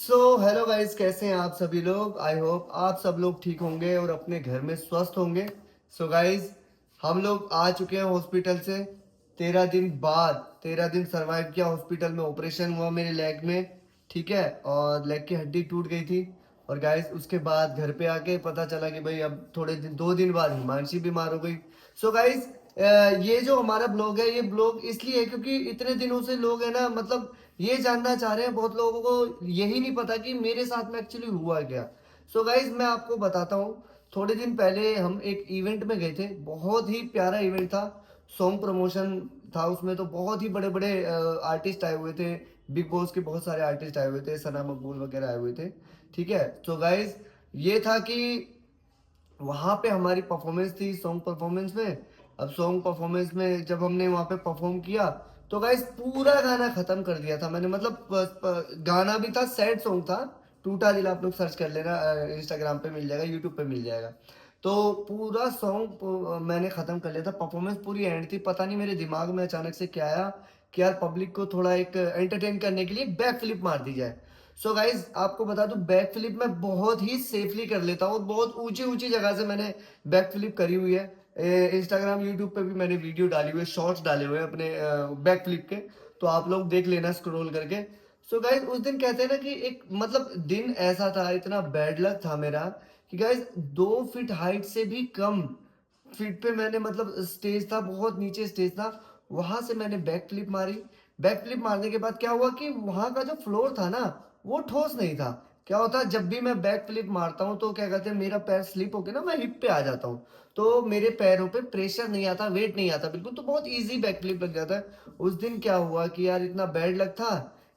Hello guys, कैसे हैं आप सभी लोग। आई होप आप सब लोग ठीक होंगे और अपने घर में स्वस्थ होंगे। गाइस, हम लोग आ चुके हैं हॉस्पिटल से 13 दिन बाद। 13 दिन सरवाइव किया हॉस्पिटल में। ऑपरेशन हुआ मेरे लेग में, ठीक है, और लेग की हड्डी टूट गई थी। और गाइस, उसके बाद घर पे आके पता चला कि भाई अब थोड़े दिन 2 दिन बाद हिमांशी बीमार हो गई। गाइस, ये जो हमारा ब्लॉग है, ये ब्लॉग इसलिए है क्योंकि इतने दिनों से लोग है ना, मतलब ये जानना चाह रहे हैं। बहुत लोगों को यही नहीं पता कि मेरे साथ में एक्चुअली हुआ क्या। गाइज, मैं आपको बताता हूँ। थोड़े दिन पहले हम एक इवेंट में गए थे, बहुत ही प्यारा इवेंट था। सॉन्ग प्रमोशन था उसमें, तो बहुत ही बड़े बड़े आर्टिस्ट आए हुए थे। बिग बॉस के बहुत सारे आर्टिस्ट आए हुए थे, सना मकबूल वगैरह आए हुए थे, ठीक है। गाइज, ये था कि वहां पे हमारी परफॉर्मेंस थी सॉन्ग परफॉर्मेंस में। अब सॉन्ग परफॉर्मेंस में जब हमने वहां पे परफॉर्म किया, तो गाइस पूरा गाना खत्म कर दिया था मैंने। मतलब गाना भी था, सैड सॉन्ग था। टूटा दिल, आप लोग सर्च कर लेना, इंस्टाग्राम पे मिल जाएगा, यूट्यूब पे मिल जाएगा। तो पूरा सॉन्ग मैंने खत्म कर लिया था। परफॉर्मेंस पूरी एंड थी। पता नहीं मेरे दिमाग में अचानक से क्या आया कि यार पब्लिक को थोड़ा एक एंटरटेन करने के लिए बैक फ्लिप मार दी जाए। गाइज, आपको बता दूं, बैक फ्लिप मैं बहुत ही सेफली कर लेता हूँ। बहुत ऊंची ऊंची जगह से मैंने बैक फ्लिप करी हुई है। इंस्टाग्राम यूट्यूब पे भी मैंने वीडियो डाली हुई है, शॉर्ट्स डाले हुए हैं अपने बैक फ्लिप के। तो आप लोग देख लेना स्क्रॉल करके। गाइज, उस दिन कहते हैं ना कि एक मतलब दिन ऐसा था, इतना बैड लक था मेरा कि गाइज 2 फीट हाइट से भी कम फीट पे मैंने, मतलब स्टेज था, बहुत नीचे स्टेज था, वहां से मैंने बैक फ्लिप मारी। बैक फ्लिप मारने के बाद क्या हुआ कि वहां का जो फ्लोर था ना, वो ठोस नहीं था। क्या होता है, जब भी मैं बैक फ्लिप मारता हूँ तो क्या कहते हैं, मेरा पैर स्लिप होके ना मैं हिप पे आ जाता हूँ। तो मेरे पैरों पे प्रेशर नहीं आता, वेट नहीं आता बिल्कुल, तो बहुत इजी बैक फ्लिप लग जाता है। उस दिन क्या हुआ कि यार इतना बैड लक था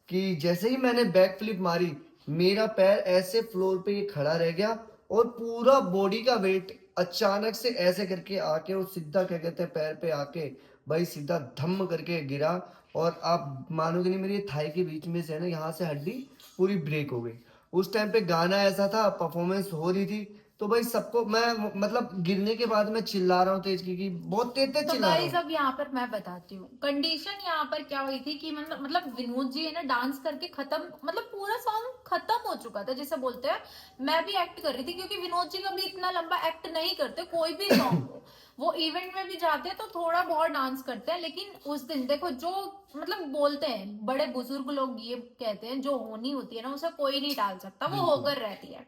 कि जैसे ही मैंने बैक फ्लिप मारी, मेरा पैर ऐसे फ्लोर पे ये खड़ा रह गया और पूरा बॉडी का वेट अचानक से ऐसे करके आके और सीधा क्या कहते हैं पैर पे आके भाई सीधा धम्म करके गिरा। और आप मानोगे नहीं, मेरी थाई के बीच में से है ना, यहाँ से हड्डी पूरी ब्रेक हो गई। उस टाइम पे गाना ऐसा था, परफॉर्मेंस हो रही थी, तो भाई सबको मैं, मतलब गिरने के बाद मैं चिल्ला रहा हूँ तेज की, बहुत तेज तेज तो चिल्ला रहा गाइस हूँ। अब यहाँ पर मैं बताती हूँ कंडीशन यहाँ पर क्या हुई थी कि मतलब विनोद जी है ना डांस करके खत्म, मतलब पूरा सॉन्ग खत्म हो चुका था जैसे बोलते हैं। मैं भी एक्ट कर रही थी क्योंकि विनोद जी कभी इतना लंबा एक्ट नहीं करते कोई भी सॉन्ग हो। वो इवेंट में भी जाते हैं तो थोड़ा बहुत डांस करते हैं, लेकिन उस दिन देखो जो मतलब बोलते हैं बड़े बुजुर्ग लोग ये कहते हैं जो होनी होती है ना उसे कोई नहीं टाल सकता, वो बिल्कुल। होकर रहती है।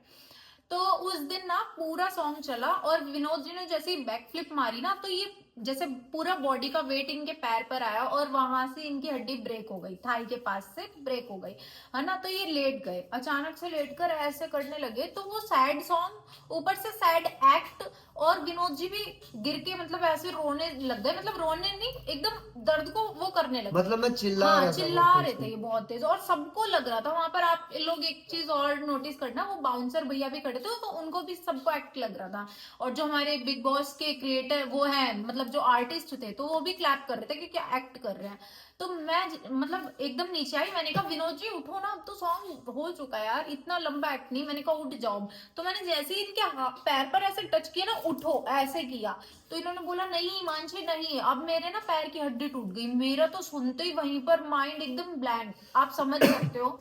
तो उस दिन ना पूरा सॉन्ग चला और विनोद जी ने जैसे ही बैक फ्लिप मारी ना तो ये जैसे पूरा बॉडी का वेट इनके पैर पर आया और वहां से इनकी हड्डी ब्रेक हो गई, थाई के पास से ब्रेक हो गई, है ना। तो ये लेट गए, अचानक से लेट कर ऐसे करने लगे, तो वो सैड सॉन्ग ऊपर से सैड एक्ट, और विनोद जी भी गिर के मतलब ऐसे रोने लग गए, मतलब रोने नहीं, एकदम दर्द को वो करने लगे। मतलब मैं चिल्ला हाँ रहा था चिल्ला बहुत रहे तेज थे से। ये बहुत तेज, और सबको लग रहा था वहां पर। आप लोग एक चीज और नोटिस करना, वो बाउंसर भैया भी खड़े थे तो उनको भी सबको एक्ट लग रहा था। और जो हमारे बिग बॉस के क्रिएटर वो है, मतलब जो आर्टिस्ट थे, तो वो भी क्लैप कर रहे थे कि क्या एक्ट कर रहे हैं। तो मैं मतलब एकदम नीचे आई, मैंने कहा विनोद जी उठो ना, अब तो सॉन्ग हो चुका है यार, इतना लंबा एक्ट नहीं। मैंने कहा उठ जाओ। तो मैंने जैसे ही इनके पैर पर ऐसे टच किया ना, उठो ऐसे किया, तो इन्होंने बोला नहीं मानसी नहीं, अब मेरे ना पैर की हड्डी टूट गई। मेरा तो सुनते ही वहीं पर माइंड एकदम ब्लैंक, आप समझ सकते हो।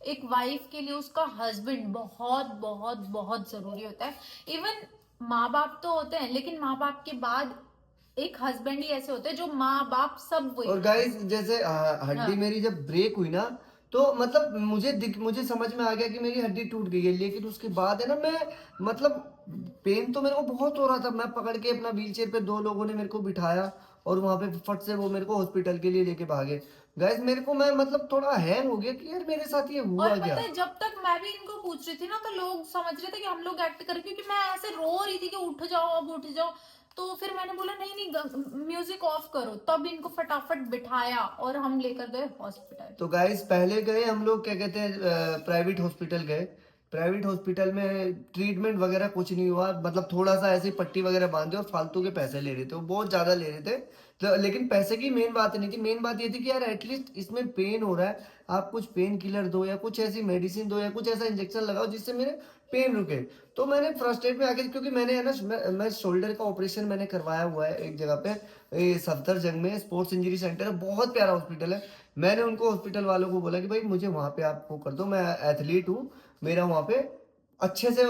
एक वाइफ के लिए उसका हस्बैंड बहुत बहुत बहुत जरूरी होता है। इवन माँ बाप तो होते हैं, लेकिन माँ बाप के बाद एक हस्बैंड ही ऐसे होते हैं जो माँ बाप सब वही और होते हैं। गाइस, जैसे हड्डी हाँ मेरी जब ब्रेक हुई ना, तो मतलब मुझे समझ में आ गया कि मेरी हड्डी टूट गई है। लेकिन उसके बाद है ना, मैं मतलब पेन तो मेरे को बहुत हो रहा था। मैं पकड़ के अपना व्हील चेयर पे, 2 लोगों ने मेरे को बिठाया और वहां पे फट से वो मेरे को हॉस्पिटल के लिए लेके भागे। गाइस, मेरे को मैं मतलब थोड़ा हैंग हो गया कि यार मेरे साथ ये और हुआ क्या। पता है जब तक मैं भी इनको पूछ रही थी ना तो लोग समझ रहे थे कि हम लोग एक्ट करें, क्योंकि मैं ऐसे रो रही थी कि उठ जाओ अब उठ जाओ। तो फिर मैंने बोला नहीं नहीं म्यूजिक ऑफ करो, तब इनको फटाफट बिठाया और हम लेकर गए हॉस्पिटल। तो गाइस, पहले गए हम लोग, क्या कहते हैं, प्राइवेट हॉस्पिटल गए। प्राइवेट हॉस्पिटल में ट्रीटमेंट वगैरह कुछ नहीं हुआ। मतलब थोड़ा सा ऐसे ही पट्टी वगैरह बांधे और फालतू के पैसे ले रहे थे, वो बहुत ज्यादा ले रहे थे। तो लेकिन पैसे की मेन बात नहीं थी, मेन बात ये थी कि यार एटलीस्ट इसमें पेन हो रहा है, आप कुछ पेन किलर दो या कुछ ऐसी मेडिसिन दो या कुछ ऐसा इंजेक्शन लगाओ जिससे मेरे पेन रुके। तो मैंने फ्रस्ट्रेट में आके, क्योंकि मैंने है ना, मैं शोल्डर का ऑपरेशन मैंने करवाया हुआ है एक जगह पे, सफदरजंग में स्पोर्ट्स इंजरी सेंटर है, बहुत प्यारा हॉस्पिटल है। मैंने उनको हॉस्पिटल वालों को बोला कि भाई मुझे वहाँ पे आपको कर दो, मैं एथलीट हूँ, मेरा वहाँ पे अच्छे से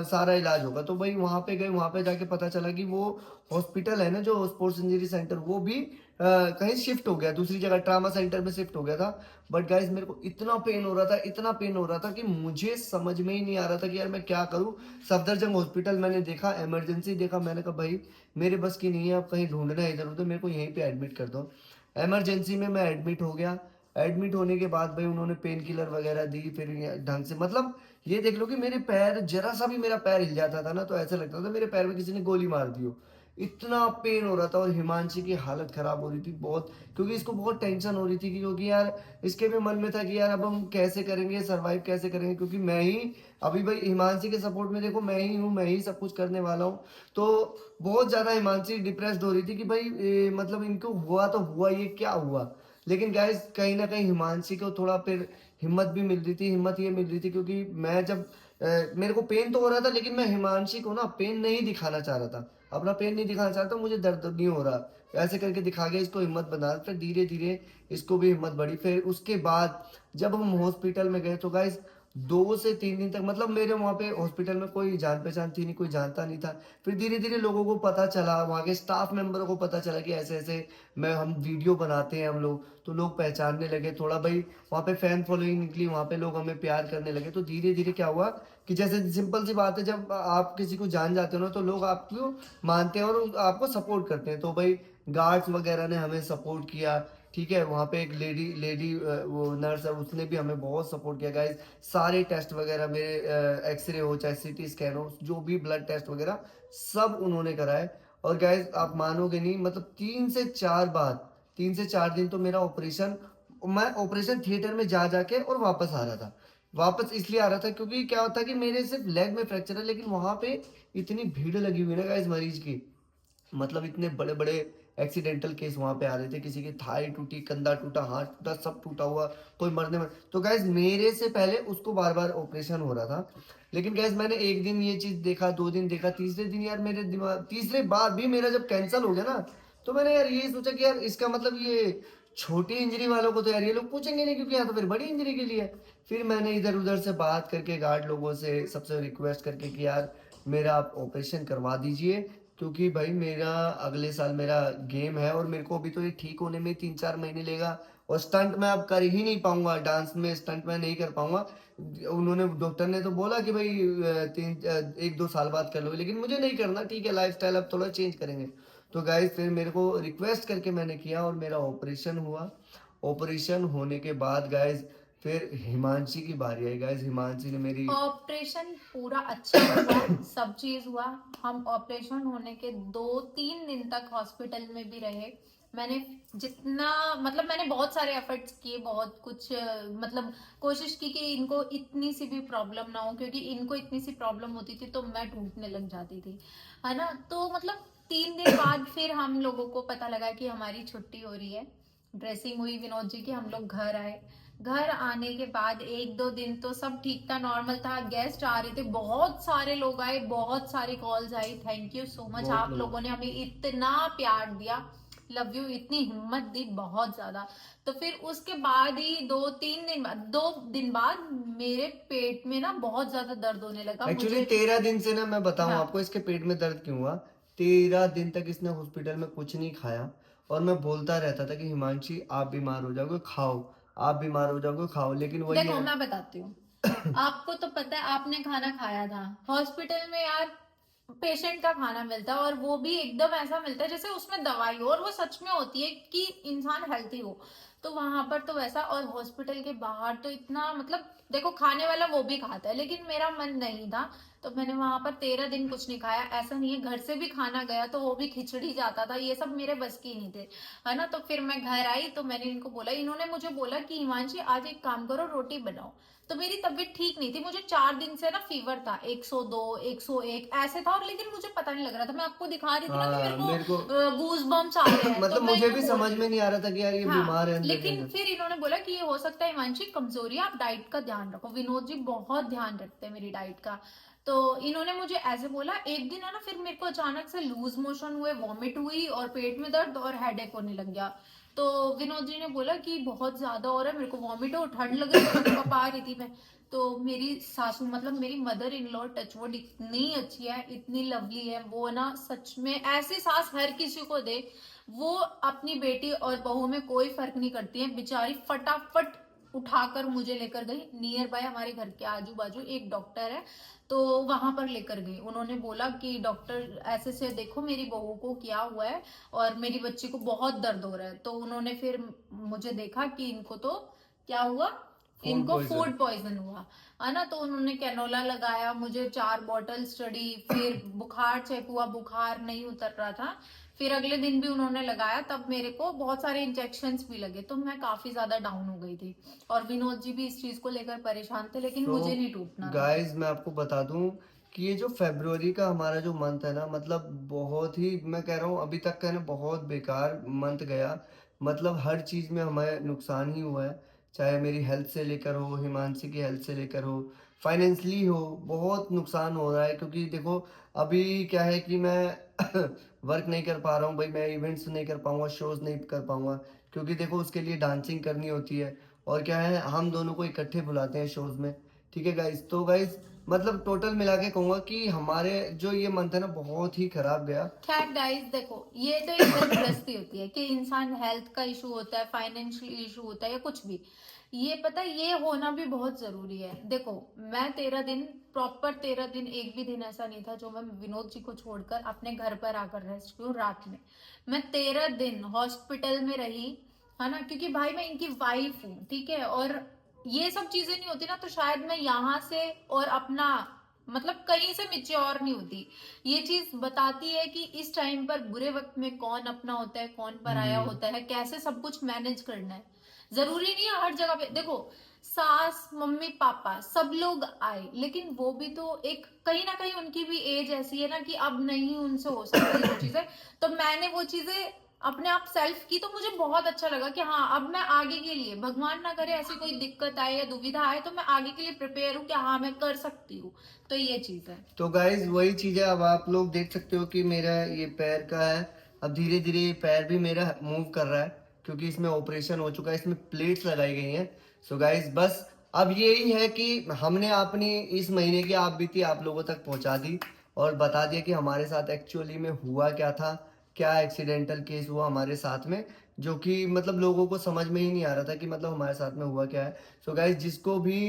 सारा इलाज होगा। तो भाई वहाँ पे गए, वहाँ पे जाके पता चला कि वो हॉस्पिटल है ना जो स्पोर्ट्स इंजरी सेंटर, वो भी कहीं शिफ्ट हो गया, दूसरी जगह ट्रामा सेंटर में शिफ्ट हो गया था। बट गाइज मेरे को इतना पेन हो रहा था, इतना पेन हो रहा था कि मुझे समझ में ही नहीं आ रहा था कि यार मैं क्या करूँ। सफदरजंग हॉस्पिटल मैंने देखा, इमरजेंसी देखा, मैंने कहा भाई मेरे बस की नहीं है, आप कहीं ढूंढना है इधर उधर, मेरे को यहीं पे एडमिट कर दो। इमरजेंसी में मैं एडमिट हो गया। एडमिट होने के बाद भाई उन्होंने पेन किलर वगैरह दी, फिर ढंग से, मतलब ये देख लो कि मेरे पैर, जरा सा भी मेरा पैर हिल जाता था ना तो ऐसा लगता था मेरे पैर में किसी ने गोली मार दी हो, इतना पेन हो रहा था। और हिमांशी की हालत खराब हो रही थी बहुत, क्योंकि इसको बहुत टेंशन हो रही थी क्योंकि यार इसके भी मन में था कि यार अब हम कैसे करेंगे, सरवाइव कैसे करेंगे, क्योंकि मैं ही अभी भाई हिमांशी के सपोर्ट में देखो मैं ही हूँ, मैं ही सब कुछ करने वाला हूँ। तो बहुत ज्यादा हिमांशी डिप्रेस्ड हो रही थी कि भाई मतलब इनको हुआ तो हुआ, ये क्या हुआ। लेकिन गाइस कहीं ना कहीं हिमांशी को थोड़ा फिर हिम्मत भी मिल रही थी, हिम्मत ये मिल रही थी क्योंकि मैं जब मेरे को पेन तो हो रहा था, लेकिन मैं हिमांशी को ना पेन नहीं दिखाना चाह रहा था, अपना पेन नहीं दिखाना चाह रहा था, मुझे दर्द नहीं हो रहा, ऐसे करके दिखा के इसको हिम्मत बना। फिर धीरे धीरे इसको भी हिम्मत बढ़ी। फिर उसके बाद जब हम हॉस्पिटल में गए तो गाइस 2 से 3 दिन तक, मतलब मेरे वहाँ पे हॉस्पिटल में कोई जान पहचान थी नहीं, कोई जानता नहीं था। फिर धीरे धीरे लोगों को पता चला, वहाँ के स्टाफ मेंबरों को पता चला कि ऐसे ऐसे मैं हम वीडियो बनाते हैं हम लोग, तो लोग पहचानने लगे थोड़ा भाई, वहाँ पे फैन फॉलोइंग निकली, वहाँ पे लोग हमें प्यार करने लगे। तो धीरे धीरे क्या हुआ कि जैसे सिंपल सी बात है, जब आप किसी को जान जाते हो ना तो लोग आपको मानते हैं और आपको सपोर्ट करते हैं। तो भाई गार्ड्स वगैरह ने हमें सपोर्ट किया, ठीक है, वहाँ पे एक लेडी लेडी वो नर्स है, उसने भी हमें बहुत सपोर्ट किया गाइज। सारे टेस्ट वगैरह मेरे, एक्सरे हो चाहे सीटी स्कैन हो, जो भी ब्लड टेस्ट वगैरह सब उन्होंने कराए। और गाइज आप मानोगे नहीं, मतलब 3 से 4 बार, 3 से 4 दिन तो मेरा ऑपरेशन, मैं ऑपरेशन थिएटर में जा जाके और वापस आ रहा था। वापस इसलिए आ रहा था क्योंकि क्या होता है कि मेरे सिर्फ लेग में फ्रैक्चर है, लेकिन वहां पे इतनी भीड़ लगी हुई ना गाइस मरीज की, मतलब इतने बड़े बड़े एक्सीडेंटल केस वहां पे आ रहे थे, किसी की थाई टूटी, कंधा टूटा, हाथ टूटा, सब टूटा हुआ, कोई मरने में। तो गैस मेरे से पहले उसको बार बार ऑपरेशन हो रहा था। लेकिन गैस मैंने एक दिन ये चीज देखा, 2 दिन देखा, तीसरे दिन यार मेरे दिमाग, तीसरे बार भी मेरा जब कैंसिल हो गया ना, तो मैंने यार ये सोचा कि यार इसका मतलब ये छोटी इंजरी वालों को तो यार ये लोग पूछेंगे नहीं, क्योंकि यहाँ तो फिर बड़ी इंजरी के लिए। फिर मैंने इधर उधर से बात करके गार्ड लोगों से सबसे रिक्वेस्ट करके कि यार मेरा आप ऑपरेशन करवा दीजिए, क्योंकि भाई मेरा अगले साल मेरा गेम है और मेरे को अभी तो ये ठीक होने में 3-4 महीने लेगा, और स्टंट मैं अब कर ही नहीं पाऊंगा, डांस में स्टंट मैं नहीं कर पाऊंगा। उन्होंने, डॉक्टर ने तो बोला कि भाई 1-2 साल बाद कर लो, लेकिन मुझे नहीं करना, ठीक है लाइफ स्टाइल अब थोड़ा चेंज करेंगे। तो गाइज फिर मेरे को रिक्वेस्ट करके मैंने किया और मेरा ऑपरेशन हुआ। ऑपरेशन होने के बाद गाइज फिर हिमांशी की बारी आई गाइज, हिमांशी ने मेरी, ऑपरेशन पूरा अच्छा हुआ, सब चीज हुआ। हम ऑपरेशन होने के 2-3 दिन तक हॉस्पिटल में भी रहे। मैंने जितना, मतलब मैंने बहुत सारे एफर्ट्स किए, बहुत कुछ मतलब कोशिश की कि इनको इतनी सी भी प्रॉब्लम ना हो, क्योंकि इनको इतनी सी प्रॉब्लम होती थी तो मैं टूटने लग जाती थी, है ना। तो मतलब 3 दिन बाद फिर हम लोगों को पता लगा कि हमारी छुट्टी हो रही है। ड्रेसिंग हुई विनोद जी की, हम लोग घर आए। घर आने के बाद 1-2 दिन तो सब ठीक था, नॉर्मल था। गेस्ट आ रहे थे, बहुत सारे लोग आए, बहुत सारी calls I. Thank you so much, बहुत आप लोग, लोगों ने हमें इतना प्यार दिया, लव यू, इतनी हिम्मत दी, बहुत ज्यादा। तो फिर उसके बाद ही 2-3 दिन बाद मेरे पेट में ना बहुत ज्यादा दर्द होने लगा एक्चुअली मुझे। 13 दिन से ना, मैं बताऊं हाँ, आपको इसके पेट में दर्द क्यों हुआ। 13 दिन तक इसने हॉस्पिटल में कुछ नहीं खाया, और मैं बोलता रहता था कि हिमांशी आप बीमार हो जाओगे खाओ, आप बीमार हो जाओगे खाओ, लेकिन वही देखो है। मैं बताती हूँ, आपको तो पता है, आपने खाना खाया था हॉस्पिटल में यार, पेशेंट का खाना मिलता है और वो भी एकदम ऐसा मिलता है जैसे उसमें दवाई हो, और वो सच में होती है कि इंसान हेल्थी हो। तो वहां पर तो वैसा, और हॉस्पिटल के बाहर तो इतना, मतलब देखो खाने वाला वो भी खाता है, लेकिन मेरा मन नहीं था। तो मैंने वहां पर 13 दिन कुछ नहीं खाया। ऐसा नहीं है, घर से भी खाना गया तो वो भी खिचड़ी जाता था, ये सब मेरे बस की नहीं थे, है ना। तो फिर मैं घर आई तो मैंने इनको बोला, इन्होंने मुझे बोला कि हिमांशी आज एक काम करो, रोटी बनाओ। तो मेरी तबीयत ठीक नहीं थी, मुझे 4 दिन से ना फीवर था, 102 101 ऐसे था, और लेकिन मुझे पता नहीं लग रहा था। मैं आपको दिखा रही थी ना कि हाँ मेरे मेरे को को गूज बम्स आ रहे हैं, तो मतलब मैं मुझे इनको भी बोल समझ रही में हूँ। नहीं आ रहा था कि यार ये बीमार है हाँ, अंदर के लेकिन अंदर। फिर इन्होंने बोला कि ये हो सकता है हिमांशी कमजोरी है, आप डाइट का ध्यान रखो। विनोद जी बहुत ध्यान रखते हैं मेरी डाइट का। तो इन्होंने मुझे ऐसे बोला। एक दिन है ना, फिर मेरे को अचानक से लूज मोशन हुए, वॉमिट हुई और पेट में दर्द और हेडेक होने लग गया। तो विनोद जी ने बोला कि बहुत ज्यादा हो रहा है, मेरे को वॉमिट हो, ठंड लग रही थी, कपा रही थी मैं। तो मेरी सासू, मतलब मेरी मदर इन लॉ, टचवुड, इतनी अच्छी है, इतनी लवली है वो ना, सच में ऐसी सास हर किसी को दे। वो अपनी बेटी और बहू में कोई फर्क नहीं करती है, बेचारी फटाफट उठाकर मुझे लेकर गई। नियर बाय हमारे घर के आजू बाजू एक डॉक्टर है, तो वहां पर लेकर गई। उन्होंने बोला कि डॉक्टर ऐसे से देखो मेरी बहू को क्या हुआ है, और मेरी बच्ची को बहुत दर्द हो रहा है। तो उन्होंने फिर मुझे देखा कि इनको तो क्या हुआ, फूड इनको पॉइजन। फूड पॉइजन हुआ, है ना। तो उन्होंने कैनोला लगाया, मुझे 4 बॉटल स्टडी, फिर बुखार चेक हुआ, बुखार नहीं उतर रहा था। फिर अगले दिन भी उन्होंने लगाया, तब मेरे को बहुत सारे इंजेक्शंस भी लगे, तो मैं काफी ज्यादा डाउन हो गई थी। और विनोद जी भी इस चीज को लेकर परेशान थे, लेकिन तो मुझे नहीं टूटना था। गाइस मैं आपको बता दूं कि ये जो फरवरी का हमारा जो मंथ है ना, मतलब बहुत ही, मैं कह रहा हूँ अभी तक का ना बहुत बेकार मंथ गया। मतलब हर चीज़ में हमें नुकसान ही हुआ है, चाहे मेरी हेल्थ से लेकर हो, हिमांशी की हेल्थ से लेकर हो, फाइनेंशियली हो, बहुत नुकसान हो रहा है। क्योंकि देखो अभी क्या है कि मैं वर्क नहीं कर पा रहा हूँ भाई, मैं इवेंट्स नहीं कर पाऊंगा, शोज नहीं कर पाऊंगा, क्योंकि देखो उसके लिए डांसिंग करनी होती है। और क्या है, हम दोनों को इकट्ठे बुलाते हैं शोज में। ठीक है गाइस, तो गाइस मतलब टोटल मिला के कहूंगा कि हमारे जो ये मंथ है ना बहुत ही खराब गया। खैर गाइस देखो, ये तो एक गृहस्थी होती है कि इंसान हेल्थ का इशू होता है, फाइनेंशियल इशू होता है, या कुछ भी, ये पता है, ये होना भी बहुत जरूरी है। देखो मैं 13 दिन, प्रॉपर 13 दिन, एक भी दिन ऐसा नहीं था जो मैं विनोद जी को छोड़कर अपने घर पर आकर रेस्ट करूं रात में। मैं 13 दिन हॉस्पिटल में रही, है ना, क्योंकि भाई मैं इनकी वाइफ हूँ, ठीक है। और ये सब चीजें नहीं होती ना, तो शायद मैं यहाँ से और अपना, मतलब कहीं से मिच्योर नहीं होती। ये चीज बताती है कि इस टाइम पर बुरे वक्त में कौन अपना होता है, कौन पराया होता है, कैसे सब कुछ मैनेज करना है। जरूरी नहीं है हर जगह पे, देखो सास मम्मी पापा सब लोग आए, लेकिन वो भी तो एक कहीं ना कहीं उनकी भी एज ऐसी है ना कि अब नहीं उनसे हो सकती वो चीजें। तो मैंने वो चीजें अपने आप सेल्फ की, तो मुझे बहुत अच्छा लगा कि हाँ अब मैं आगे के लिए, भगवान ना करे ऐसी कोई दिक्कत आए या दुविधा आए, तो मैं आगे के लिए प्रिपेयर हूँ कि हाँ मैं कर सकती हूँ। तो ये चीज है। तो गाइज वही चीज है, अब आप लोग देख सकते हो कि मेरा ये पैर का है, अब धीरे धीरे ये पैर भी मेरा मूव कर रहा है, क्योंकि इसमें ऑपरेशन हो चुका है, इसमें प्लेट्स लगाई गई हैं। सो गाइज बस अब यही है कि हमने अपनी इस महीने की आप बीती आप लोगों तक पहुंचा दी, और बता दिया कि हमारे साथ एक्चुअली में हुआ क्या था, क्या एक्सीडेंटल केस हुआ हमारे साथ में, जो कि मतलब लोगों को समझ में ही नहीं आ रहा था कि मतलब हमारे साथ में हुआ क्या है। सो गाइज जिसको भी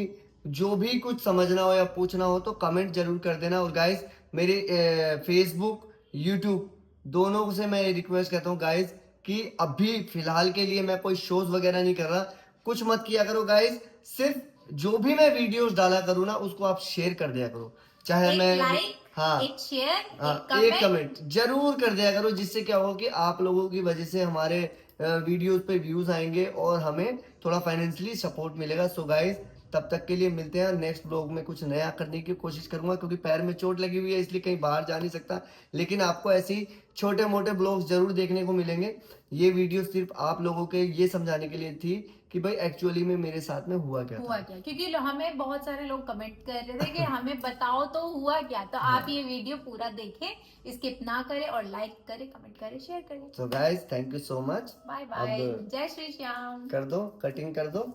जो भी कुछ समझना हो या पूछना हो तो कमेंट जरूर कर देना। और गाइज मेरे फेसबुक यूट्यूब दोनों से मैं रिक्वेस्ट करता हूँ गाइज कि अभी फिलहाल के लिए मैं कोई शोज वगैरह नहीं कर रहा, कुछ मत किया करो गाइज। सिर्फ जो भी मैं वीडियोस डाला करूँ ना उसको आप शेयर कर दिया करो, चाहे एक मैं लाइक, हाँ एक शेयर, हाँ एक एक कमेंट। कमेंट जरूर कर दिया करो, जिससे क्या होगा कि आप लोगों की वजह से हमारे वीडियोस पे व्यूज आएंगे और हमें थोड़ा फाइनेंशियली सपोर्ट मिलेगा। सो गाइज तब तक के लिए मिलते हैं नेक्स्ट ब्लॉग में, कुछ नया करने की कोशिश करूंगा, क्योंकि पैर में चोट लगी हुई है इसलिए कहीं बाहर जा नहीं सकता। लेकिन आपको ऐसी छोटे मोटे ब्लॉग्स जरूर देखने को मिलेंगे। ये वीडियो सिर्फ आप लोगों के ये समझाने के लिए थी कि भाई एक्चुअली में मेरे साथ में हुआ क्या हुआ था। क्या, क्योंकि हमें बहुत सारे लोग कमेंट कर रहे थे कि हमें बताओ तो हुआ क्या। तो आप हाँ ये वीडियो पूरा देखें, स्किप ना करें, और लाइक करें, कमेंट करें, शेयर करें। So guys thank you so much. Bye अब बाय, जय श्री श्याम। कर दो, कटिंग कर दो।